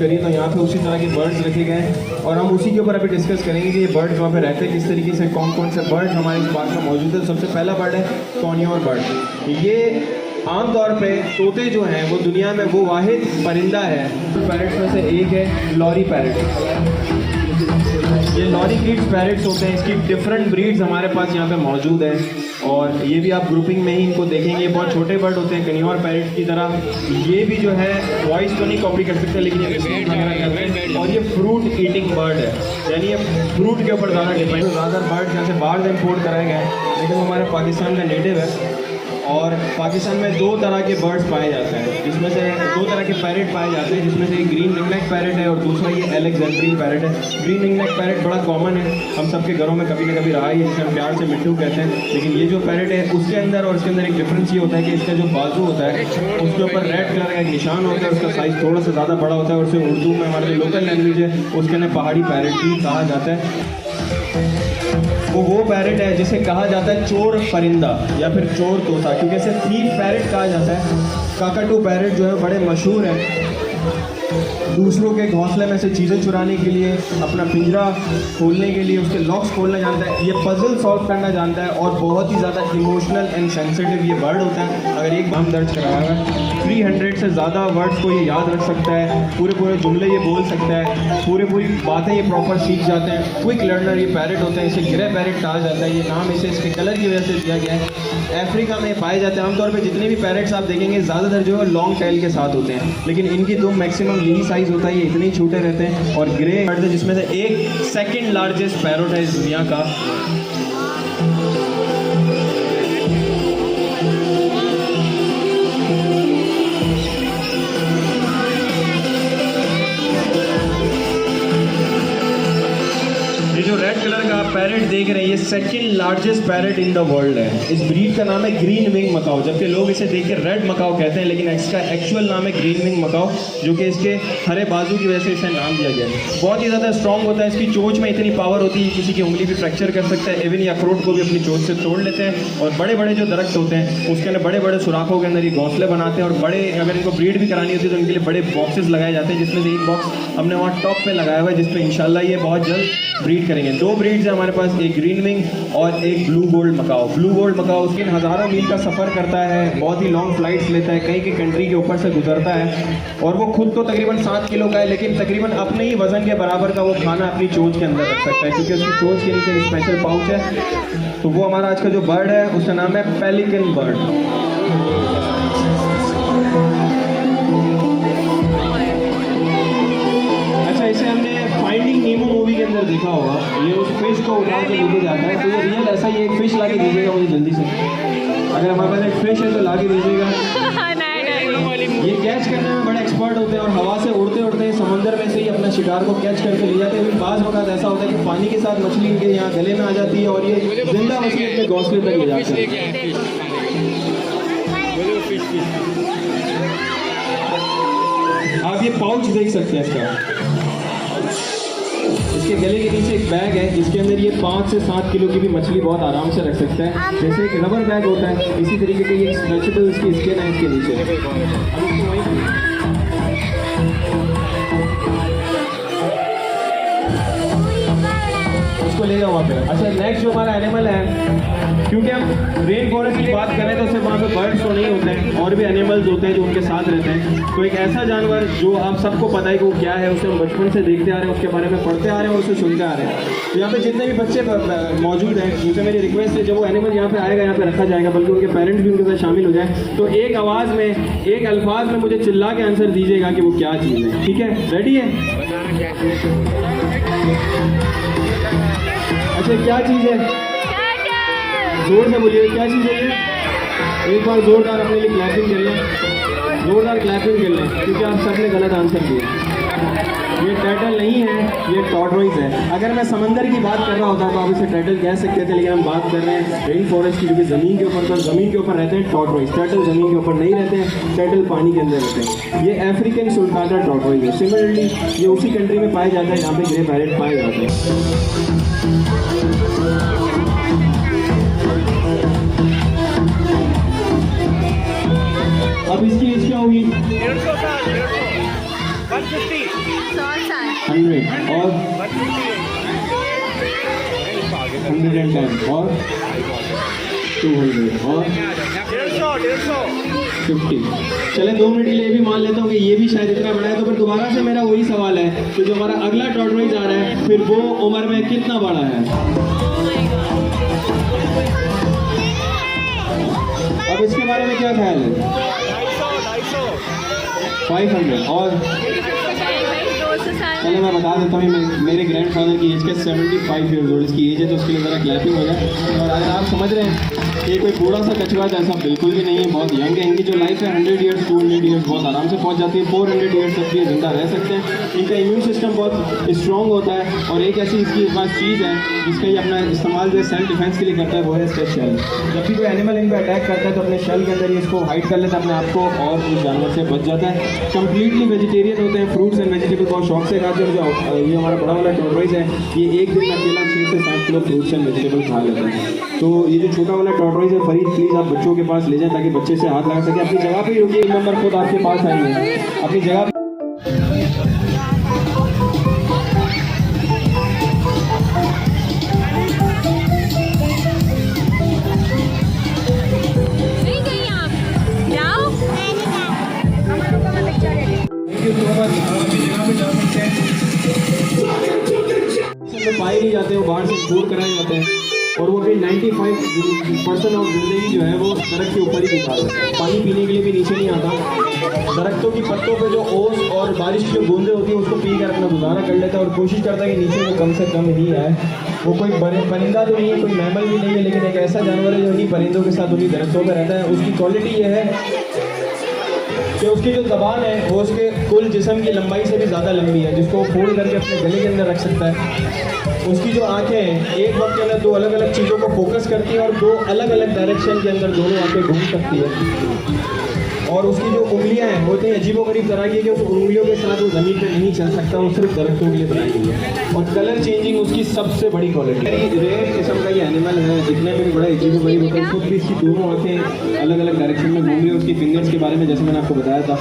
करी तो यहाँ पे उसी तरह के बर्ड्स रखे गए हैं और हम उसी के ऊपर अभी डिस्कस करेंगे कि ये बर्ड्स वहाँ पे रहते हैं किस तरीके से, कौन कौन से बर्ड हमारे इस पार्क में मौजूद है। सबसे पहला बर्ड है कॉर्नियोर बर्ड। ये आमतौर पे तोते जो हैं वो दुनिया में वो वाहिद परिंदा है, पैरट्स में से एक है लॉरी पैरट। ये लॉरी क्रीड्स पैरट्स होते हैं, इसकी डिफरेंट ब्रीड्स हमारे पास यहाँ पे मौजूद है और ये भी आप ग्रुपिंग में ही इनको देखेंगे। बहुत छोटे बर्ड होते हैं कनियोर पैरट की तरह। ये भी जो है वॉइस तो नहीं कॉपी कर सकते लेकिन ये रिस्पॉन्स वगैरह करते हैं और ये फ्रूट ईटिंग बर्ड है, यानी ये फ्रूट के ऊपर ज़्यादा डिपेंड। ज़्यादा बर्ड यहाँ से बाहर से इम्पोर्ट कराए गए हैं लेकिन हमारे पाकिस्तान का नेटिव है। और पाकिस्तान में दो तरह के बर्ड्स पाए जाते हैं, जिसमें से दो तरह के पैरट पाए जाते हैं, जिसमें से एक ग्रीन रिंगनेक पैरट है और दूसरा ये अलेक्जेंड्रियन पैरट है। ग्रीन रिंगनेक पैरट बड़ा कॉमन है, हम सबके घरों में कभी ना कभी रहा ही है, जिसे हम प्यार से मिट्टू कहते हैं। लेकिन ये जो पैरट है उसके अंदर और इसके अंदर एक डिफरेंस ये होता है कि इसका जो बाजू होता है उसके ऊपर रेड कलर का एक निशान होता है, उसका साइज़ थोड़ा सा ज़्यादा बड़ा होता है और उसे उर्दू में हमारे जो लोकल लैंग्वेज है उसके अंदर पहाड़ी पैरट भी कहा जाता है। वो पैरट है जिसे कहा जाता है चोर परिंदा या फिर चोर तोता, क्योंकि इसे थीफ पैरट कहा जाता है। काकाटू पैरट जो है बड़े मशहूर हैं, दूसरों के घोंसले में से चीज़ें चुराने के लिए, अपना पिंजरा खोलने के लिए, उसके लॉक्स खोलना जानता है, ये पजल सॉल्व करना जानता है और बहुत ही ज़्यादा इमोशनल एंड सेंसिटिव ये बर्ड होता है। अगर एक नाम दर्ज कराया है 300 से ज़्यादा वर्ड्स को ये याद रख सकता है, पूरे जुमले ये बोल सकता है, पूरी बातें ये प्रॉपर सीख जाते हैं। क्विक लर्नर ये पैरट होते हैं, इसे ग्रे पैरट कहा जाता है। ये नाम इसे इसके कलर की वजह से दिया गया है। अफ्रीका में पाए जाते हैं। आमतौर पर जितने भी पैरट्स आप देखेंगे ज़्यादातर जो है लॉन्ग टेल के साथ होते हैं, लेकिन इनकी तो मैक्सिमम यही साइज़ होता है, ये इतने ही छोटे रहते हैं। और ग्रे बर्ड है जिसमें से एक सेकंड लार्जेस्ट पैरट है इस दुनिया का। ये जो रेड कलर का आप पैरट देख रहे हैं ये second largest parrot in the world है। इस ब्रीड का नाम है ग्रीन विंग मकाओ, जबकि लोग इसे देख के रेड मकाओ कहते हैं, लेकिन इसका एक्चुअल नाम है ग्रीन विंग मकाओ, जो कि इसके हरे बाजू की वजह से इसे नाम दिया गया है। बहुत ही ज़्यादा स्ट्रॉन्ग होता है, इसकी चोंच में इतनी पावर होती है किसी की उंगली भी फ्रैक्चर कर सकता है, इवन या अखरोट को भी अपनी चोंच से तोड़ लेते हैं। और बड़े बड़े जो दरख्त होते हैं उसके अंदर बड़े बड़े सुराखों के अंदर ये घोंसले बनाते हैं और बड़े, अगर इनको ब्रीड भी करानी होती है तो इनके लिए बड़े बॉक्सेस लगाए जाते हैं, जिसमें से एक बॉक्स हमने वहाँ टॉप पे लगाया हुआ है जिसमें इंशाल्लाह ये बहुत जल्द ब्रीड करेंगे। दो ब्रीड्स है हमारे पास, एक ग्रीन विंग और एक blue gold macaw. Blue gold macaw उसके हज़ारों मील का सफ़र करता है, बहुत ही लॉन्ग फ्लाइट्स लेता है, कई कंट्री के ऊपर से गुजरता है और वो खुद तो तकरीबन 7 किलो का है, लेकिन तकरीबन अपने ही वजन के बराबर का वो खाना अपनी चोंच के अंदर रख सकता है, क्योंकि उसकी चोंच के नीचे स्पेशल पाउच है। तो वो हमारा आज का जो बर्ड है उसका नाम है पेलिकन बर्ड। इसे हमने फाइंडिंग नीमो मूवी के अंदर देखा होगा, ये उस फिश को उठा के लेके जाता है। तो ये रियल ऐसा ही एक फिश ला के दीजिएगा मुझे जल्दी से, अगर हमारे पास एक फिश है तो ला के दीजिएगा। ये कैच करने में बड़े एक्सपर्ट होते हैं और हवा से उड़ते उड़ते समंदर में से ही अपना शिकार को कैच करके ले जाते हैं। बाज़ वक़्त ऐसा होता है कि पानी के साथ मछली इनके यहाँ गले में आ जाती है और ये जिंदा मछली अपने घोंसले तक ले जाते हैं। आप ये पाउच देख सकते हैं इसका, इसके गले के नीचे एक बैग है जिसके अंदर ये 5 से 7 किलो की भी मछली बहुत आराम से रख सकता है। जैसे एक रबर बैग होता है इसी तरीके के ये स्ट्रेचेबल इसकी स्किन है इसके नीचे। उसको ले जाओ वहाँ पे। अच्छा, नेक्स्ट जो हमारा एनिमल है, क्योंकि हम रेन फॉरेस्ट की बात करें तो सिर्फ वहाँ पे बर्ड्स तो नहीं होते हैं, और भी एनिमल्स होते हैं जो उनके साथ रहते हैं। तो एक ऐसा जानवर जो आप सबको पता है कि वो क्या है, उसे हम बचपन से देखते आ रहे हैं, उसके बारे में पढ़ते आ रहे हैं और उसे सुनते आ रहे हैं। तो यहाँ पे जितने भी बच्चे मौजूद हैं उनसे मेरी रिक्वेस्ट है, जब वो एनिमल यहाँ पे आएगा यहाँ पे रखा जाएगा, बल्कि उनके पेरेंट्स भी उनके साथ शामिल हो जाए, तो एक आवाज़ में, एक अल्फाज में मुझे चिल्ला के आंसर दीजिएगा कि वो क्या चीज़ है। ठीक है, रेडी है? अच्छा, क्या चीज़ है? जोर से बोलिए, क्या चीज़ है ये? एक बार जोरदार अपने लिए क्लैपिंग कर लें, जोरदार क्लैपिंग कर लें, क्योंकि आप सबने गलत आंसर दिया। ये टर्टल नहीं है, ये टॉर्टोइज है। अगर मैं समंदर की बात कर रहा होता तो आप इसे टर्टल कह सकते थे, लेकिन हम बात कर रहे हैं रेन फॉरेस्ट की, क्योंकि ज़मीन के ऊपर, तो ज़मीन के ऊपर रहते हैं टॉर्टोइज। टर्टल ज़मीन के ऊपर नहीं रहते हैं, टर्टल पानी के अंदर रहते हैं। ये अफ्रीकन सुल्ताना टॉर्टोइज है। सिमिलरली ये उसी कंट्री में पाया जाता है जहाँ पे ग्रे पैरेट पाए जाते हैं। अब इसकी एज क्या होगी? 150 साल, 150, 150 100 और 110 और 200 और 50। चले 2 मिनट के लिए भी मान लेता हूँ कि ये भी शायद इतना बड़ा है, तो फिर दोबारा से मेरा वही सवाल है कि जो हमारा अगला टॉर्टोइज आ रहा है फिर वो उम्र में कितना बड़ा है? अब इसके बारे में क्या ख्याल है? 500 और चलिए मैं बता देता हूँ, मेरे ग्रैंडफादर की एज के 75 ईयर्स ओल्ड इसकी एज है, तो उसके लिए ज़रा क्लैपिंग हो जाए। और अगर आप समझ रहे हैं ये कोई बूढ़ा सा कछुआ है, ऐसा बिल्कुल भी नहीं है, बहुत यंग है। इनकी जो लाइफ है 100 ईयर्स 200 ईयर्स बहुत आराम से पहुंच जाती है, 400 ईयर्स तक भी जिंदा रह सकते हैं। इनका इम्यून सिस्टम बहुत स्ट्रॉन्ग होता है, और एक ऐसी इसकी पास चीज़ है जिसका ये अपना इस्तेमाल जो सेल्फ डिफेंस के लिए करता है, वो है इसका शेल। जब भी कोई एनिमल इन पर अटैक करता है तो अपने शेल के अंदर ये इसको हाइड कर लेता है अपने आप को, और उस जानवर से बच जाता है। कम्प्लीटली वेजिटेरियन होते हैं, फ्रूट्स एंड वेजिटेबल बहुत शौक से खाते हैं। जो ये हमारा बड़ा वाला टॉर्टोइज है, ये एक दिन में अकेला 6 से 7 किलो फ्रूट्स एंड वेजिटेबल खा लेता है। तो ये जो छोटा वाला टॉर्टोइज है, फरीद प्लीज़ आप बच्चों के पास ले जाएं ताकि बच्चे से हाथ लगा सके। अपनी जगह पे ही रुकिए, एक नंबर खुद आपके पास आएंगे अपनी जगह। पाए नहीं जाते, वो बाहर से दूर कराए जाते हैं, और वो भी 95% ऑफ जिंदगी जो है वो दरख्त के ऊपर ही गुजारते हैं। पानी पीने के लिए भी नीचे नहीं आता। दरख्तों की पत्तों पे जो ओस और बारिश की जो बूंदें होती हैं उसको पी कर अपना गुजारा कर लेता है, और कोशिश करता है कि नीचे वो कम से कम ही आए। वो कोई परिंदा तो नहीं है, कोई मैमल भी नहीं है, लेकिन एक ऐसा जानवर है जो उन्हीं परिंदों के साथ उन्हीं दरख्तों पर रहता है। उसकी क्वालिटी ये है कि उसकी जो ज़बान है वो उसके कुल जिस्म की लंबाई से भी ज़्यादा लंबी है, जिसको वो फोल्ड करके अपने गले के अंदर रख सकता है। उसकी जो आंखें हैं एक वक्त के अंदर 2 अलग अलग चीज़ों को फोकस करती हैं, और 2 अलग अलग डायरेक्शन के अंदर दोनों आंखें घूम सकती है। और उसकी जो उंगलियां हैं वो इतनी अजीबोगरीब तरह की है कि उस उंगलियों के साथ वो ज़मीन पे नहीं चल सकता, वो सिर्फ दरख्तों के लिए बनाई गई है। और कलर चेंजिंग उसकी सबसे बड़ी क्वालिटी है। रेयर किस्म का ये एनिमल है, दिखने में भी बड़ा अजीबोगरीब होता है। खुद भी इसकी दोनों आंखें अलग अलग डायरेक्शन में घूम रही है। उसकी फिंगर्स के बारे में जैसे मैंने आपको बताया था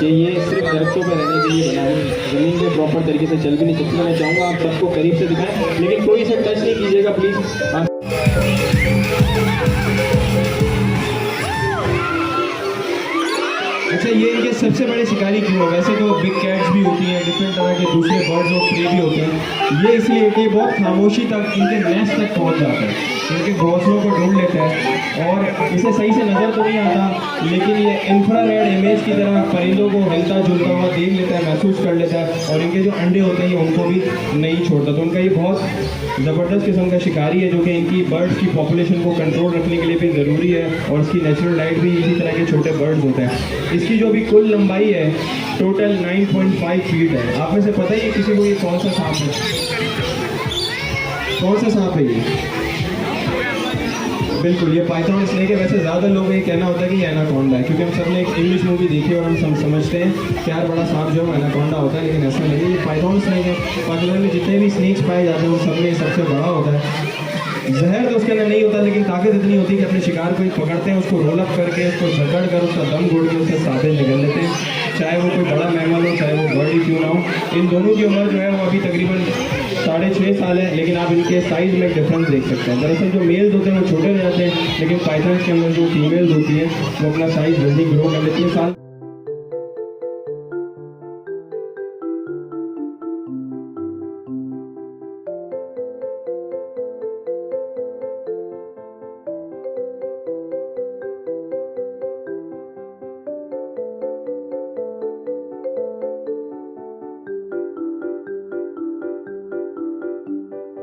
कि ये सिर्फ दरख्तों पर रहने के लिए बना है, ज़मीन पर प्रॉपर तरीके से चल भी नहीं सकती। मैं चाहूँगा आप सबको करीब से दिखाएं, लेकिन कोई इसे टच नहीं कीजिएगा प्लीज़। अच्छा, ये इनके सबसे बड़े शिकारी क्यों है? वैसे तो बिग कैट्स भी होती हैं, डिफरेंट तरह के दूसरे बर्ड्स और प्रे भी होते हैं। ये इसलिए कि बहुत खामोशी तक इनके नेस्ट तक पहुंच जाता है, इनके घोंसलों को ढूंढ लेता है, और इसे सही से नज़र तो नहीं आता, लेकिन ये इंफ्रारेड इमेज की तरह परिंदों को हिलता जुलता हुआ देख लेता है, महसूस कर लेता है, और इनके जो अंडे होते हैं ये उनको भी नहीं छोड़ता। तो उनका ये बहुत ज़बरदस्त किस्म का शिकारी है, जो कि इनकी बर्ड्स की पॉपुलेशन को कंट्रोल रखने के लिए भी ज़रूरी है, और इसकी नेचुरल डाइट भी इसी तरह के छोटे बर्ड्स होते हैं। इसकी जो भी कुल लंबाई है टोटल 9.5 फीट है। आप में से पता ही है किसी को ये कौन सा सांप है? कौन सा सांप है ये? बिल्कुल, ये पाइथन स्नेक है। वैसे ज़्यादा लोग ये कहना होता है कि ये एनाकोंडा है, क्योंकि हम सब ने एक इंग्लिश मूवी देखी है और हम समझते हैं कि यार बड़ा सांप जो है एनाकोंडा होता है, लेकिन ऐसा नहीं है। ये पाइथन स्नेक है। पाकिस्तान में जितने भी स्नेक्स पाए जाते हैं उन सब में सबसे बड़ा होता है। जहर तो उसके अंदर नहीं होता, लेकिन ताकत इतनी होती है कि अपने शिकार को पकड़ते हैं, उसको रोल अप करके, उसको जकड़ कर, उसका दम घोड़ के उससे साथे निकल लेते हैं। चाहे वो कोई बड़ा मैमल हो, चाहे वो बर्ड ही क्यों ना हो। इन दोनों की उम्र जो है वो अभी तकरीबन 6.5 साल है, लेकिन आप इनके साइज़ में डिफरेंस देख सकते हैं। दरअसल जो मेल्स होते हैं वो छोटे हो जाते हैं, लेकिन पाइथन के अंदर जो फीमेल्स होती हैं वो अपना साइज़ जल्दी ग्रो कर लेती है। साल